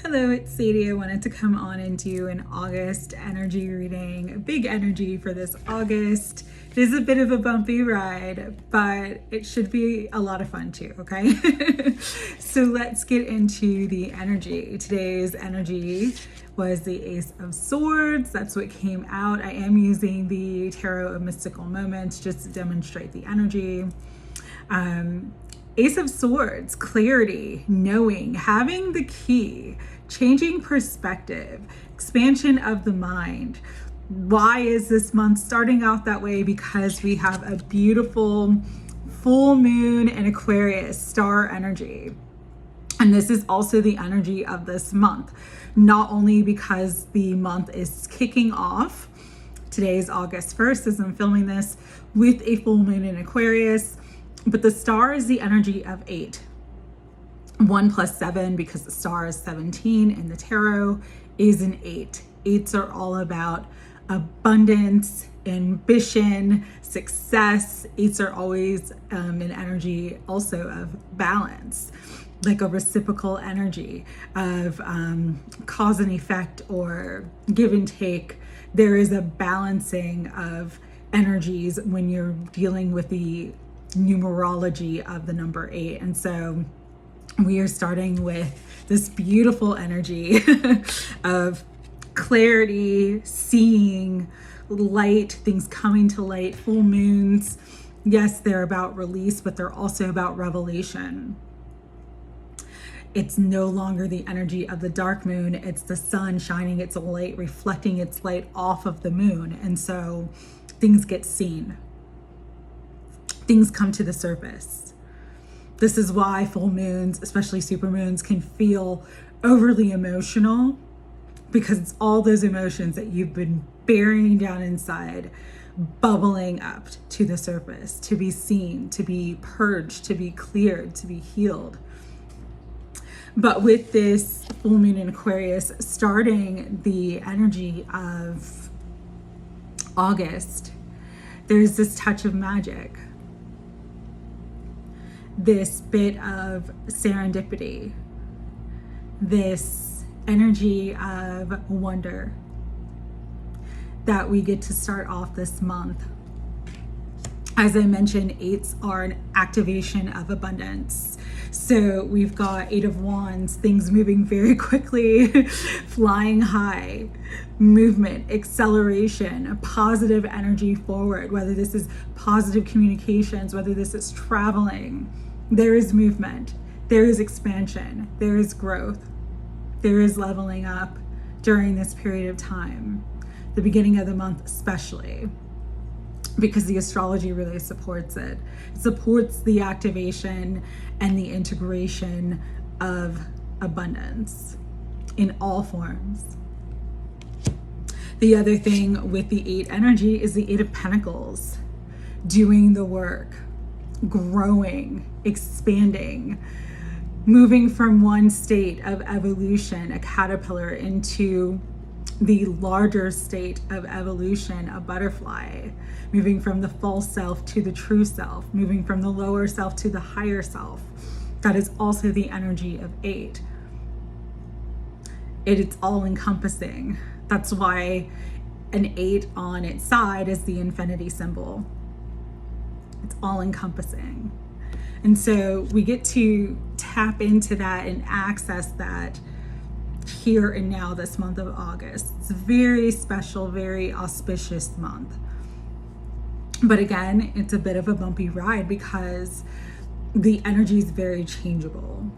Hello, it's Sadie. I wanted to come on and do an August energy reading, a big energy for this August. It is a bit of a bumpy ride, but it should be a lot of fun too, okay? So let's get into the energy. Today's energy was the Ace of Swords. That's what came out. I am using the Tarot of Mystical Moments just to demonstrate the energy. Ace of Swords, clarity, knowing, having the key, changing perspective, expansion of the mind. Why is this month starting out that way? Because we have a beautiful full moon in Aquarius, star energy. And this is also the energy of this month, not only because the month is kicking off. Today is August 1st as I'm filming this with a full moon in Aquarius. But the star is the energy of 8. 1 plus 7, because the star is 17 in the tarot, is an 8. 8s are all about abundance, ambition, success. 8s are always an energy also of balance, like a reciprocal energy of cause and effect or give and take. There is a balancing of energies when you're dealing with the numerology of the number 8. And so we are starting with this beautiful energy of clarity, seeing light, things coming to light. Full moons, yes, they're about release, but they're also about revelation. It's no longer the energy of the dark moon. It's the sun shining its light, reflecting its light off of the moon. And so things get seen. Things come to the surface. This is why full moons, especially super moons, can feel overly emotional, because it's all those emotions that you've been burying down inside, bubbling up to the surface, to be seen, to be purged, to be cleared, to be healed. But with this full moon in Aquarius starting the energy of August, there's this touch of magic, this bit of serendipity, this energy of wonder that we get to start off this month. As I mentioned, 8s are an activation of abundance. So we've got 8 of Wands, things moving very quickly, flying high, movement, acceleration, a positive energy forward, whether this is positive communications, whether this is traveling. There is movement, there is expansion, there is growth, there is leveling up during this period of time, the beginning of the month especially, because the astrology really supports it. It supports the activation and the integration of abundance in all forms. The other thing with the 8 energy is the 8 of Pentacles, doing the work, growing, expanding, moving from one state of evolution, a caterpillar, into the larger state of evolution, a butterfly, moving from the false self to the true self, moving from the lower self to the higher self. That is also the energy of 8. It's all encompassing. That's why an 8 on its side is the infinity symbol. It's all encompassing. And so we get to tap into that and access that here and now this month of August. It's a very special, very auspicious month. But again, it's a bit of a bumpy ride because the energy is very changeable.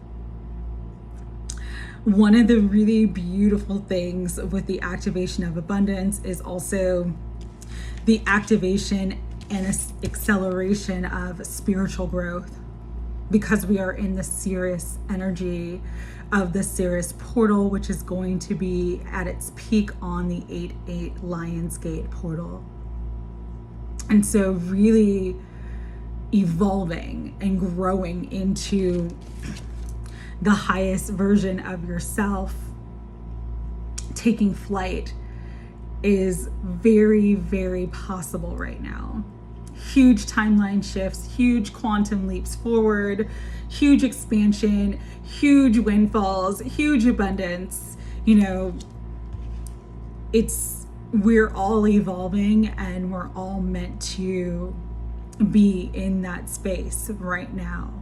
One of the really beautiful things with the activation of abundance is also the activation and acceleration of spiritual growth, because we are in the Sirius energy of the Sirius portal, which is going to be at its peak on the 8/8 Lionsgate portal. And so really evolving and growing into the highest version of yourself, taking flight, is very, very possible right now, huge timeline shifts, huge quantum leaps forward, huge expansion, huge windfalls, huge abundance. You know, we're all evolving, and we're all meant to be in that space right now.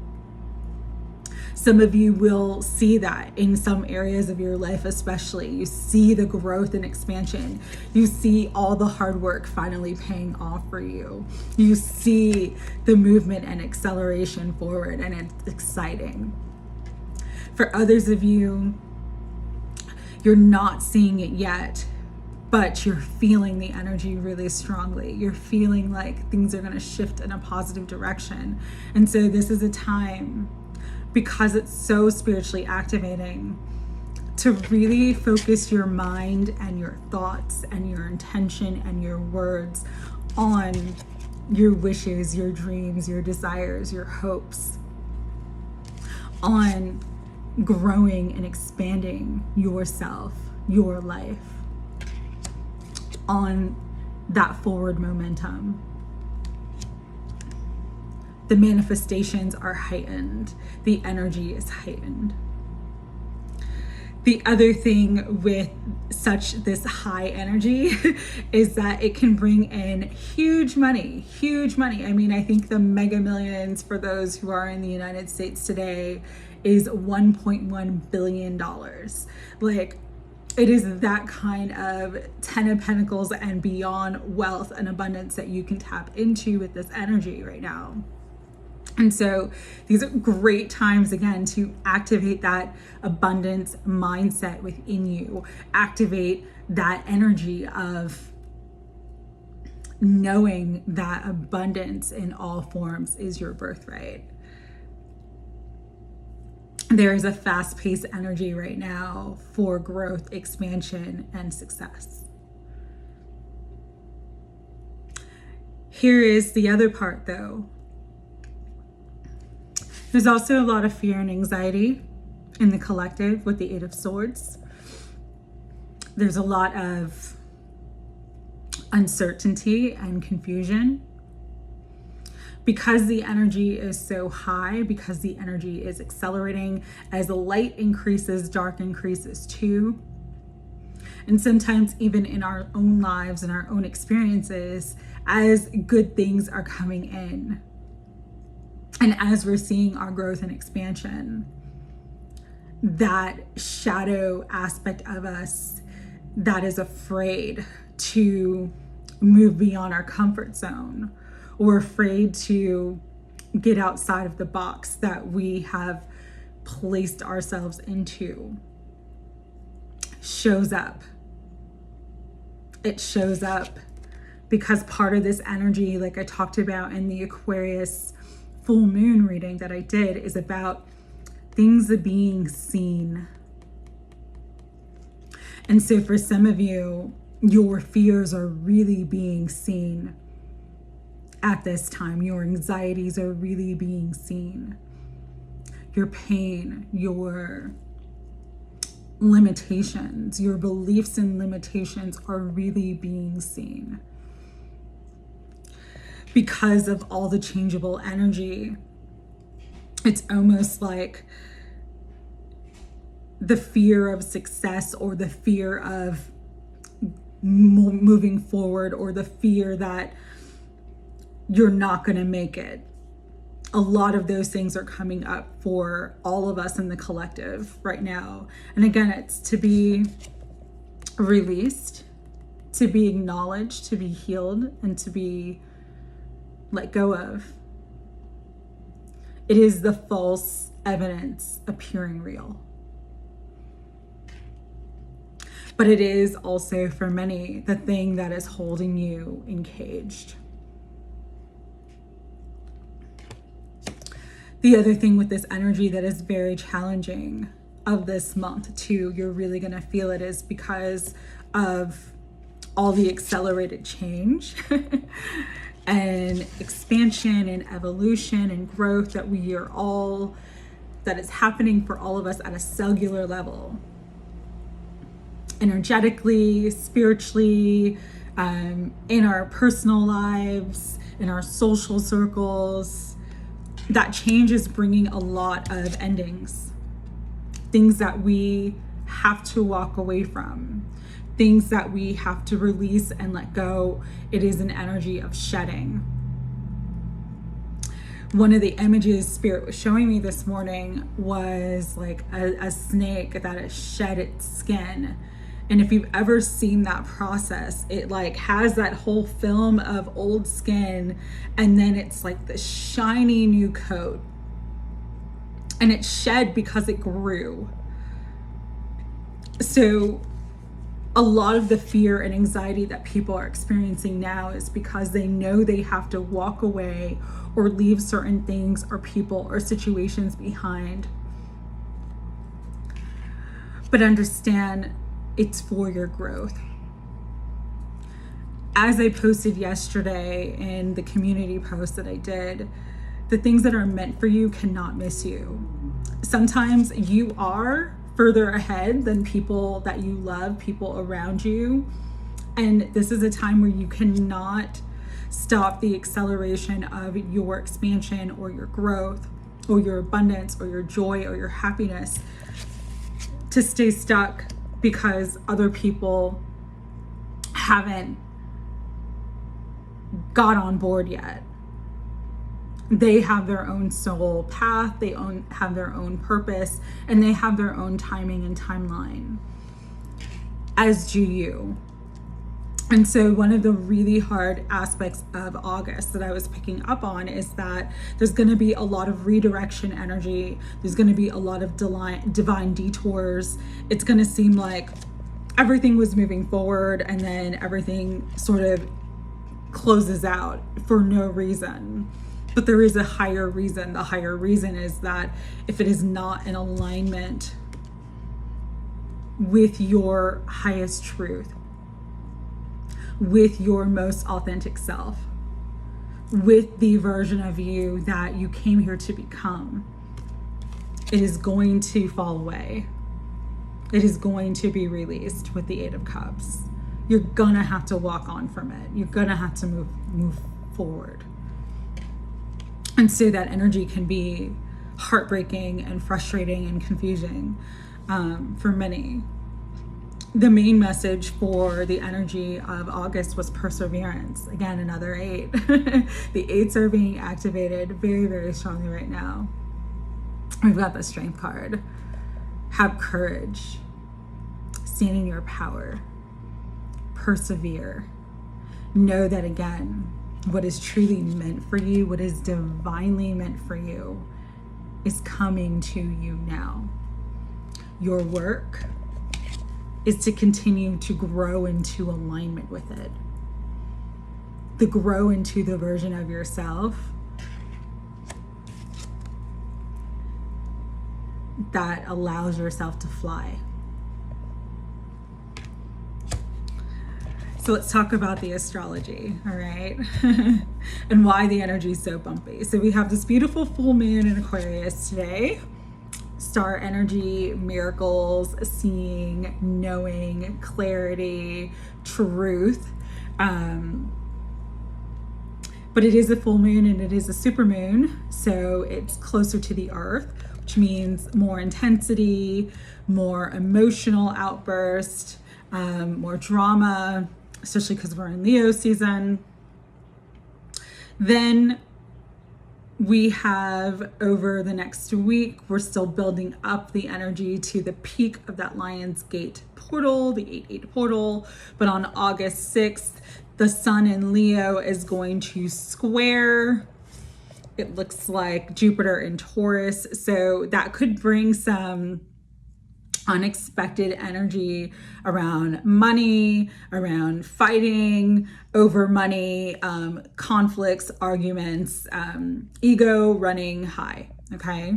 Some of you will see that in some areas of your life, especially. You see the growth and expansion. You see all the hard work finally paying off for you. You see the movement and acceleration forward, and it's exciting. For others of you, you're not seeing it yet, but you're feeling the energy really strongly. You're feeling like things are going to shift in a positive direction. And so this is a time, because it's so spiritually activating, to really focus your mind and your thoughts and your intention and your words on your wishes, your dreams, your desires, your hopes, on growing and expanding yourself, your life, on that forward momentum. The manifestations are heightened. The energy is heightened. The other thing with this high energy is that it can bring in huge money, huge money. I mean, I think the mega millions for those who are in the United States today is $1.1 billion. Like, it is that kind of 10 of Pentacles and beyond wealth and abundance that you can tap into with this energy right now. And so these are great times, again, to activate that abundance mindset within you, activate that energy of knowing that abundance in all forms is your birthright. There is a fast-paced energy right now for growth, expansion, and success. Here is the other part, though. There's also a lot of fear and anxiety in the collective with the Eight of Swords. There's a lot of uncertainty and confusion. Because the energy is so high, because the energy is accelerating, as the light increases, dark increases too. And sometimes even in our own lives and our own experiences, as good things are coming in, and as we're seeing our growth and expansion, that shadow aspect of us that is afraid to move beyond our comfort zone, or afraid to get outside of the box that we have placed ourselves into, shows up. It shows up because part of this energy, like I talked about in the Aquarius full moon reading that I did, is about things being seen. And so for some of you, your fears are really being seen at this time. Your anxieties are really being seen. Your pain, your limitations, your beliefs and limitations are really being seen. Because of all the changeable energy, it's almost like the fear of success, or the fear of moving forward, or the fear that you're not going to make it. A lot of those things are coming up for all of us in the collective right now. And again, it's to be released, to be acknowledged, to be healed, and to be let go of. It is the false evidence appearing real. But it is also, for many, the thing that is holding you encaged. The other thing with this energy that is very challenging of this month too, you're really going to feel it, is because of all the accelerated change and expansion and evolution and growth that that is happening for all of us at a cellular level, energetically, spiritually, in our personal lives, in our social circles. That change is bringing a lot of endings, things that we have to walk away from, things that we have to release and let go. It is an energy of shedding. One of the images Spirit was showing me this morning was like a snake that has shed its skin. And if you've ever seen that process, it like has that whole film of old skin, and then it's like the shiny new coat. And it's shed because it grew. So a lot of the fear and anxiety that people are experiencing now is because they know they have to walk away or leave certain things or people or situations behind. But understand, it's for your growth. As I posted yesterday in the community post that I did, the things that are meant for you cannot miss you. Sometimes you are further ahead than people that you love, people around you. And this is a time where you cannot stop the acceleration of your expansion or your growth or your abundance or your joy or your happiness to stay stuck because other people haven't got on board yet. They have their own soul path, they have their own purpose, and they have their own timing and timeline, as do you. And so one of the really hard aspects of August that I was picking up on is that there's going to be a lot of redirection energy. There's going to be a lot of divine detours. It's going to seem like everything was moving forward and then everything sort of closes out for no reason. But there is a higher reason. The higher reason is that if it is not in alignment with your highest truth, with your most authentic self, with the version of you that you came here to become, it is going to fall away. It is going to be released with the Eight of Cups. You're gonna have to walk on from it. You're gonna have to move forward. And so that energy can be heartbreaking and frustrating and confusing for many. The main message for the energy of August was perseverance. Again, another 8. The 8s are being activated very, very strongly right now. We've got the Strength card. Have courage. Stand in your power. Persevere. Know that, again, what is truly meant for you, what is divinely meant for you, is coming to you now. Your work is to continue to grow into alignment with it. To grow into the version of yourself that allows yourself to fly. So let's talk about the astrology, all right? And why the energy is so bumpy. So we have this beautiful full moon in Aquarius today. Star energy, miracles, seeing, knowing, clarity, truth. But it is a full moon and it is a super moon. So it's closer to the earth, which means more intensity, more emotional outburst, more drama, especially because we're in Leo season. Then we have, over the next week, we're still building up the energy to the peak of that Lion's Gate portal, the 8-8 portal. But on August 6th, the sun in Leo is going to square, it looks like, Jupiter in Taurus. So that could bring some unexpected energy around money, around fighting over money, conflicts, arguments, ego running high, okay?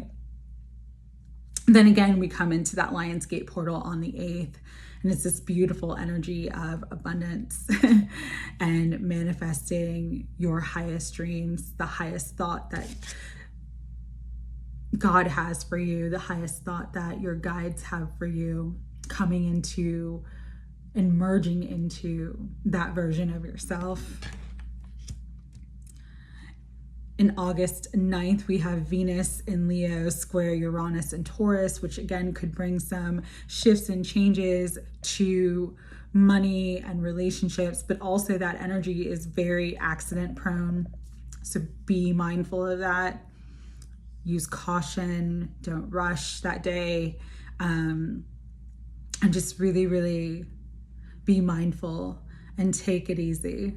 Then again, we come into that Lion's Gate portal on the 8th, and it's this beautiful energy of abundance and manifesting your highest dreams, the highest thought that God has for you, the highest thought that your guides have for you, coming into and merging into that version of yourself. In August 9th, we have Venus in Leo square Uranus and Taurus, which again could bring some shifts and changes to money and relationships, but also that energy is very accident prone. So be mindful of that. Use caution, don't rush that day, and just really, really be mindful and take it easy.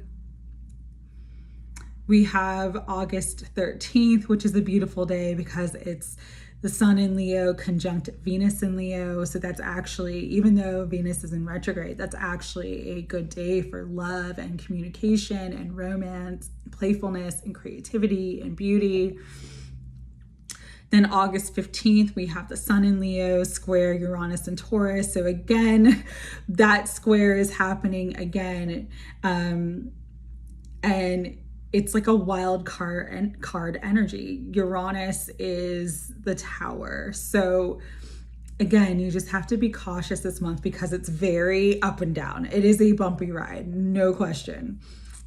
We have August 13th, which is a beautiful day because it's the Sun in Leo conjunct Venus in Leo. So that's actually, even though Venus is in retrograde, that's actually a good day for love and communication and romance, playfulness and creativity and beauty. Then August 15th, we have the Sun in Leo square Uranus and Taurus. So again, that square is happening again. And it's like a wild card energy. Uranus is the Tower. So again, you just have to be cautious this month because it's very up and down. It is a bumpy ride, no question.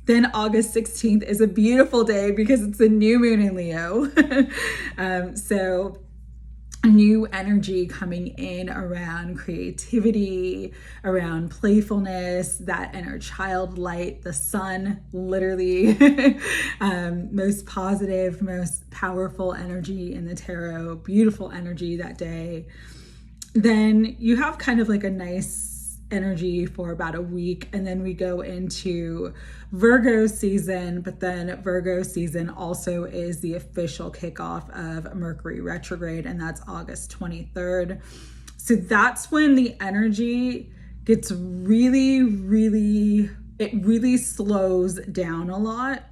Then August 16th is a beautiful day because it's a new moon in Leo. So new energy coming in around creativity, around playfulness, that inner child light, the sun, literally most positive, most powerful energy in the tarot, beautiful energy that day. Then you have kind of like a nice energy for about a week, and then we go into Virgo season, but then Virgo season also is the official kickoff of Mercury retrograde, and that's August 23rd. So that's when the energy gets really, it really slows down a lot,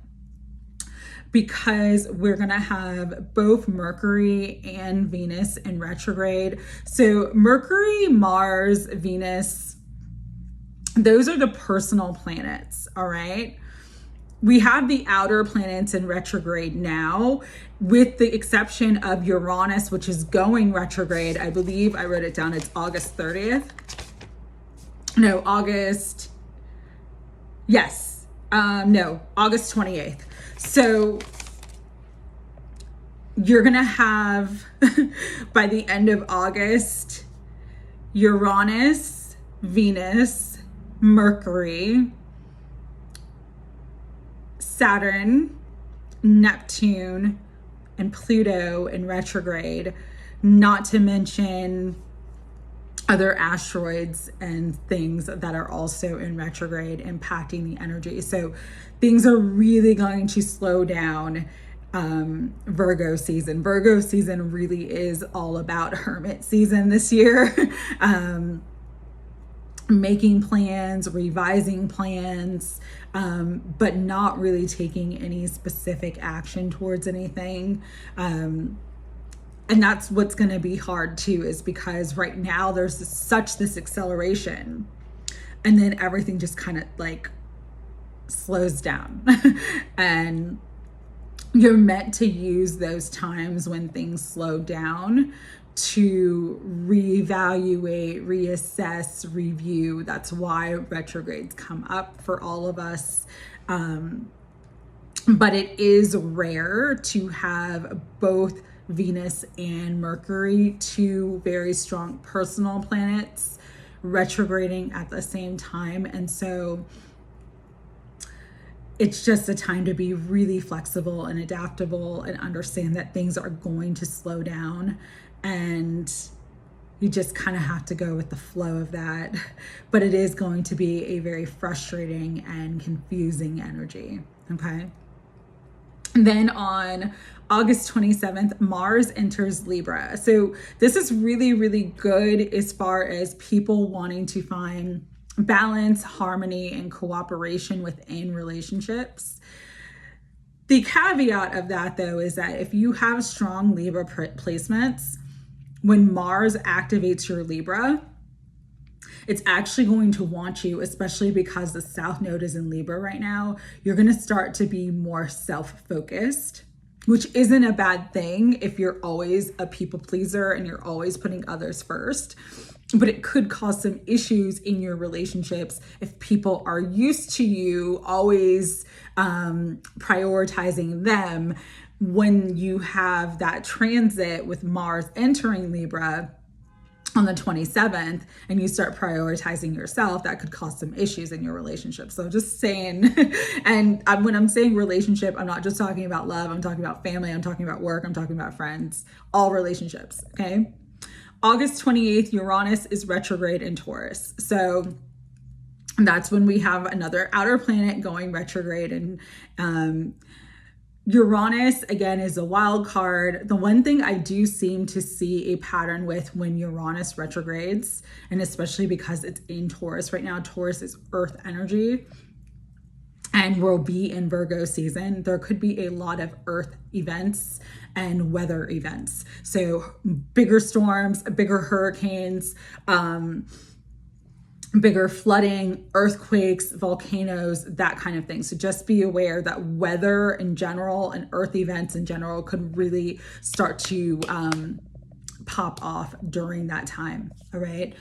because we're gonna have both Mercury and Venus in retrograde. So Mercury, Mars, Venus, those are the personal planets, all right? We have the outer planets in retrograde now, with the exception of Uranus, which is going retrograde. I believe I wrote it down, it's August 30th. No, August, yes, no, August 28th. So you're gonna have, by the end of August, Uranus, Venus, Mercury, Saturn, Neptune, and Pluto in retrograde, not to mention other asteroids and things that are also in retrograde impacting the energy. So things are really going to slow down Virgo season. Virgo season really is all about hermit season this year. Making plans, revising plans, but not really taking any specific action towards anything. And that's what's going to be hard too, is because right now there's such this acceleration, and then everything just kind of like slows down. And you're meant to use those times when things slow down to reevaluate, reassess, review. That's why retrogrades come up for all of us. But it is rare to have both Venus and Mercury, two very strong personal planets, retrograding at the same time. And so it's just a time to be really flexible and adaptable and understand that things are going to slow down, and you just kind of have to go with the flow of that. But it is going to be a very frustrating and confusing energy, okay? And then on August 27th, Mars enters Libra. So this is really good as far as people wanting to find balance, harmony, and cooperation within relationships. The caveat of that, though, is that if you have strong Libra placements, when Mars activates your Libra, it's actually going to want you, especially because the South Node is in Libra right now, you're going to start to be more self-focused, which isn't a bad thing if you're always a people pleaser and you're always putting others first. But it could cause some issues in your relationships if people are used to you always prioritizing them, when you have that transit with Mars entering Libra on the 27th and you start prioritizing yourself, that could cause some issues in your relationship. So just saying, and when I'm saying relationship, I'm not just talking about love, I'm talking about family, I'm talking about work, I'm talking about friends, all relationships, okay? August 28th, Uranus is retrograde in Taurus. So that's when we have another outer planet going retrograde. And Uranus, again, is a wild card. The one thing I do seem to see a pattern with when Uranus retrogrades, and especially because it's in Taurus right now, Taurus is earth energy, and we'll be in Virgo season, there could be a lot of earth events and weather events. So bigger storms, bigger hurricanes, bigger flooding, earthquakes, volcanoes, that kind of thing. So just be aware that weather in general and earth events in general could really start to pop off during that time. All right.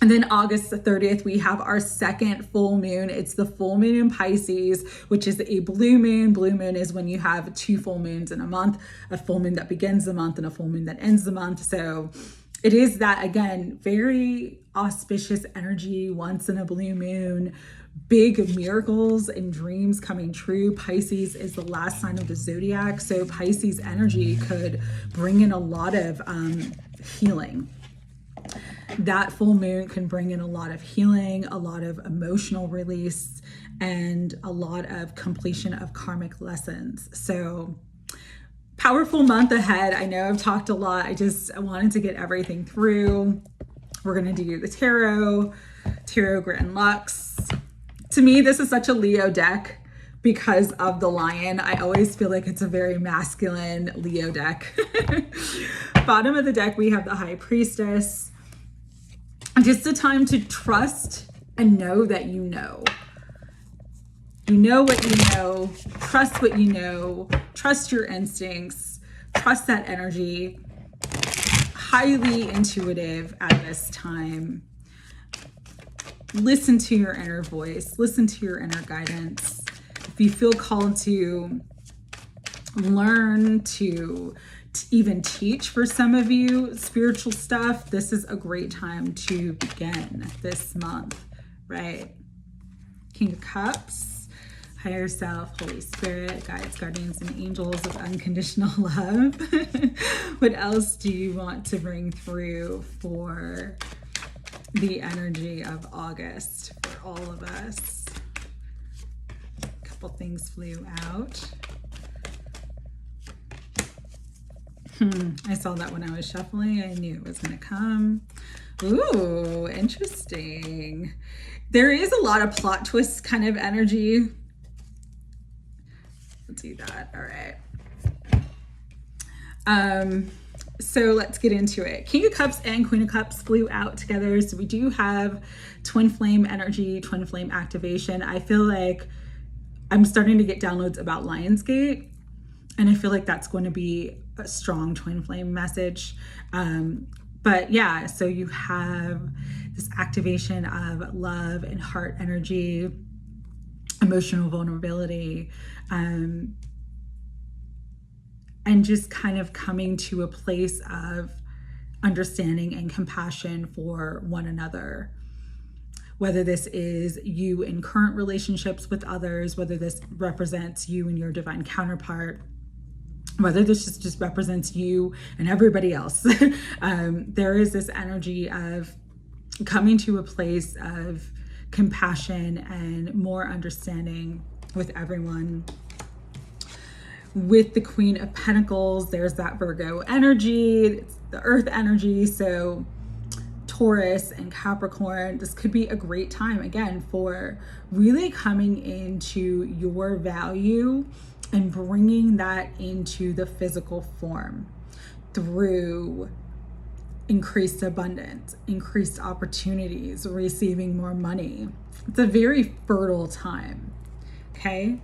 And then August the 30th, we have our second full moon. It's the full moon in Pisces, which is a blue moon. Blue moon is when you have two full moons in a month, a full moon that begins the month and a full moon that ends the month. So it is that, again, very auspicious energy, once in a blue moon, big miracles and dreams coming true. Pisces is the last sign of the zodiac. So Pisces energy could bring in a lot of healing. That full moon can bring in a lot of healing, a lot of emotional release, and a lot of completion of karmic lessons. So powerful month ahead. I know I've talked a lot. I wanted to get everything through. We're going to do the tarot, Grit and Luxe. To me, this is such a Leo deck because of the lion. I always feel like it's a very masculine Leo deck. Bottom of the deck, we have the High Priestess. Just a time to trust and know that you know. You know what you know, trust what you know, trust your instincts, trust that energy. Highly intuitive at this time. Listen to your inner voice, listen to your inner guidance. If you feel called to learn, to even teach for some of you spiritual stuff, this is a great time to begin this month, right? King of Cups, higher self, Holy Spirit, guides, guardians, and angels of unconditional love. What else do you want to bring through for the energy of August for all of us? A couple things flew out. I saw that when I was shuffling. I knew it was going to come. Ooh, interesting. There is a lot of plot twist kind of energy. Let's do that. All right. So let's get into it. King of Cups and Queen of Cups flew out together. So we do have twin flame energy, twin flame activation. I feel like I'm starting to get downloads about Lionsgate, and I feel like that's going to be a strong twin flame message. But yeah, so you have this activation of love and heart energy, emotional vulnerability, and just kind of coming to a place of understanding and compassion for one another. Whether this is you in current relationships with others, whether this represents you and your divine counterpart, whether this just represents you and everybody else. There is this energy of coming to a place of compassion and more understanding with everyone. With the Queen of Pentacles, there's that Virgo energy, it's the earth energy. So Taurus and Capricorn, this could be a great time again for really coming into your value and bringing that into the physical form through increased abundance, increased opportunities, receiving more money. It's a very fertile time, okay?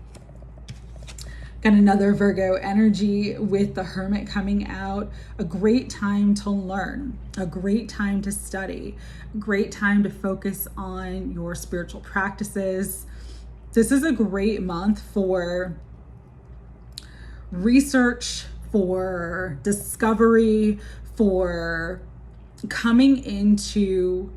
Got another Virgo energy with the Hermit coming out. A great time to learn, a great time to study, a great time to focus on your spiritual practices. This is a great month for research, for discovery, for coming into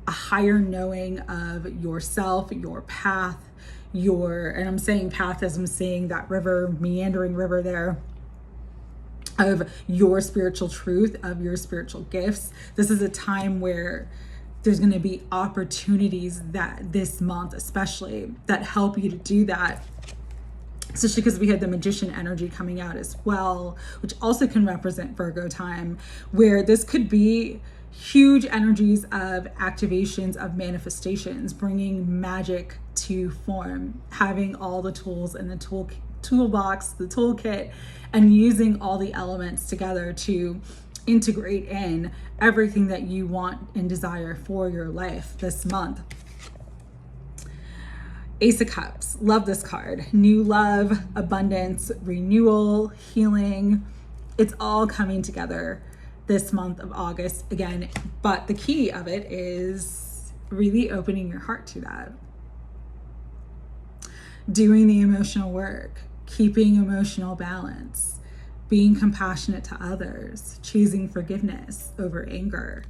a higher knowing of yourself, your path, and I'm saying path as I'm seeing that river, meandering river there, of your spiritual truth, of your spiritual gifts. This is a time where there's going to be opportunities that this month, especially, that help you to do that. Especially because we had the magician energy coming out as well, which also can represent Virgo time, where this could be huge energies of activations, of manifestations, bringing magic to form, having all the tools in the toolbox, the toolkit, and using all the elements together to integrate in everything that you want and desire for your life this month. Ace of Cups, love this card. New love, abundance, renewal, healing. It's all coming together this month of August again, but the key of it is really opening your heart to that. Doing the emotional work, keeping emotional balance, being compassionate to others, choosing forgiveness over anger,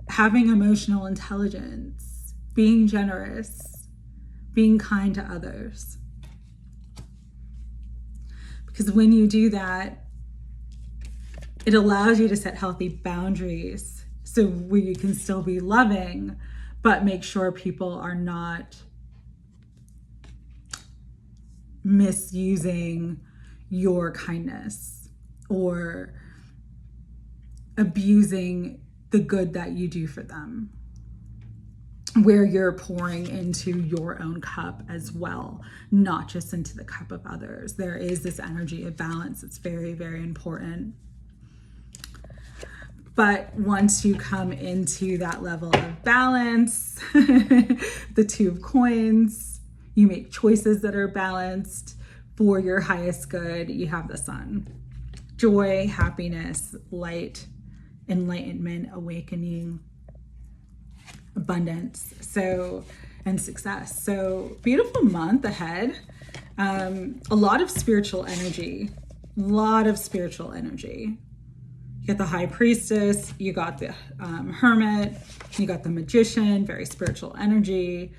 having emotional intelligence, being generous, being kind to others. Because when you do that, it allows you to set healthy boundaries so where you can still be loving, but make sure people are not misusing your kindness or abusing the good that you do for them, where you're pouring into your own cup as well, not just into the cup of others. There is this energy of balance. It's very, very important. But once you come into that level of balance, the Two of Coins, you make choices that are balanced for your highest good. You have the Sun. Joy, happiness, light, enlightenment, awakening, abundance, and success. So beautiful month ahead. A lot of spiritual energy. You got the High Priestess, you got the Hermit, you got the Magician, very spiritual energy.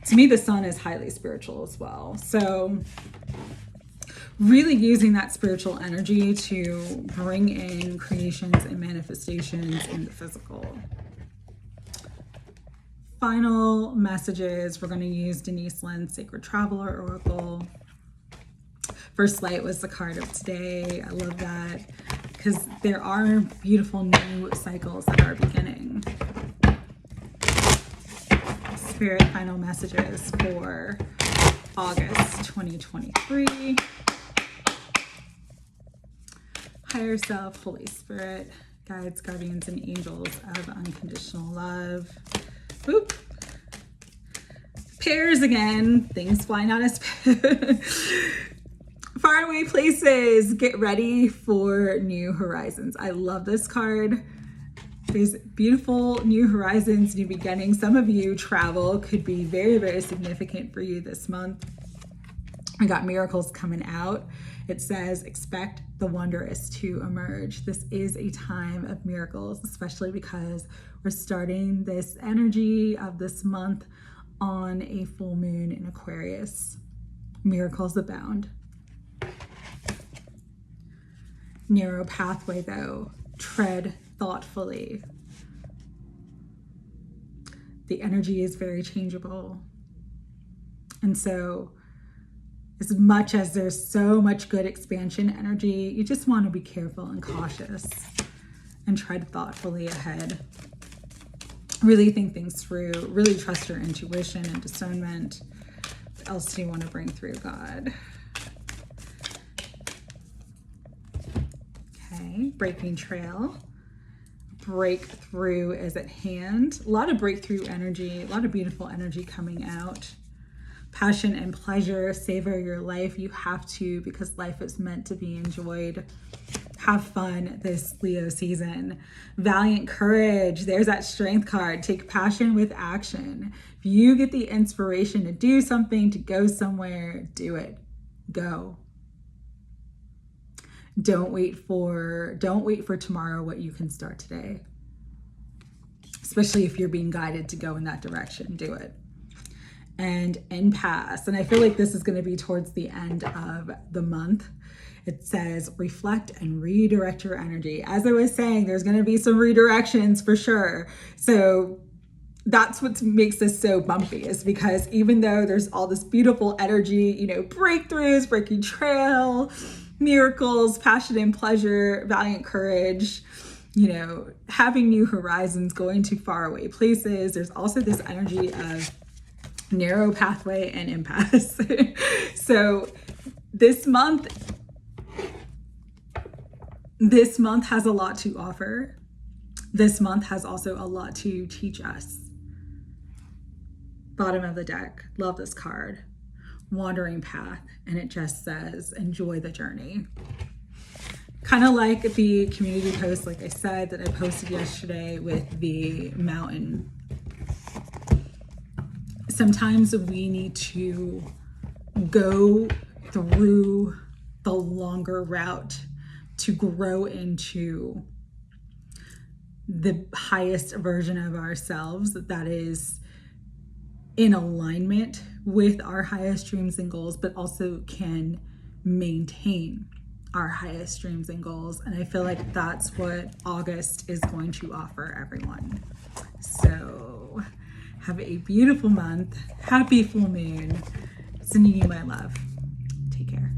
To me, the Sun is highly spiritual as well. So really using that spiritual energy to bring in creations and manifestations in the physical. Final messages, we're going to use Denise Linn's Sacred Traveler Oracle. First Light was the card of today. I love that because there are beautiful new cycles that are beginning. Spirit, final messages for August 2023. Higher self, Holy Spirit, guides, guardians, and angels of unconditional love. Boop. Pairs again, things flying out as faraway places. Get ready for new horizons. I love this card. There's beautiful new horizons, new beginnings. Some of you, travel could be very, very significant for you this month. I got miracles coming out. It says, expect the wondrous to emerge. This is a time of miracles, especially because we're starting this energy of this month on a full moon in Aquarius. Miracles abound. Narrow pathway though, tread thoughtfully. The energy is very changeable. And so as much as there's so much good expansion energy, you just want to be careful and cautious and tread thoughtfully ahead. Really think things through, really trust your intuition and discernment. What else do you want to bring through, God? Okay, breaking trail. Breakthrough is at hand. A lot of breakthrough energy, a lot of beautiful energy coming out. Passion and pleasure, savor your life. You have to, because life is meant to be enjoyed. Have fun this Leo season. Valiant courage. There's that strength card. Take passion with action. If you get the inspiration to do something, to go somewhere, do it. Go. Don't wait for tomorrow what you can start today. Especially if you're being guided to go in that direction, do it. And impasse. And I feel like this is going to be towards the end of the month. It says reflect and redirect your energy. As I was saying, there's going to be some redirections for sure. So that's what makes this so bumpy, is because even though there's all this beautiful energy, you know, breakthroughs, breaking trail, miracles, passion and pleasure, valiant courage, you know, having new horizons, going to faraway places, there's also this energy of narrow pathway and impasse. So this month has a lot to offer. This month has also a lot to teach us. Bottom of the deck, love this card. Wandering path, and it just says enjoy the journey. Kind of like the community post, like I said, that I posted yesterday with the mountain. Sometimes we need to go through the longer route to grow into the highest version of ourselves that is in alignment with our highest dreams and goals, but also can maintain our highest dreams and goals. And I feel like that's what August is going to offer everyone. So have a beautiful month. Happy full moon. Sending you my love. Take care.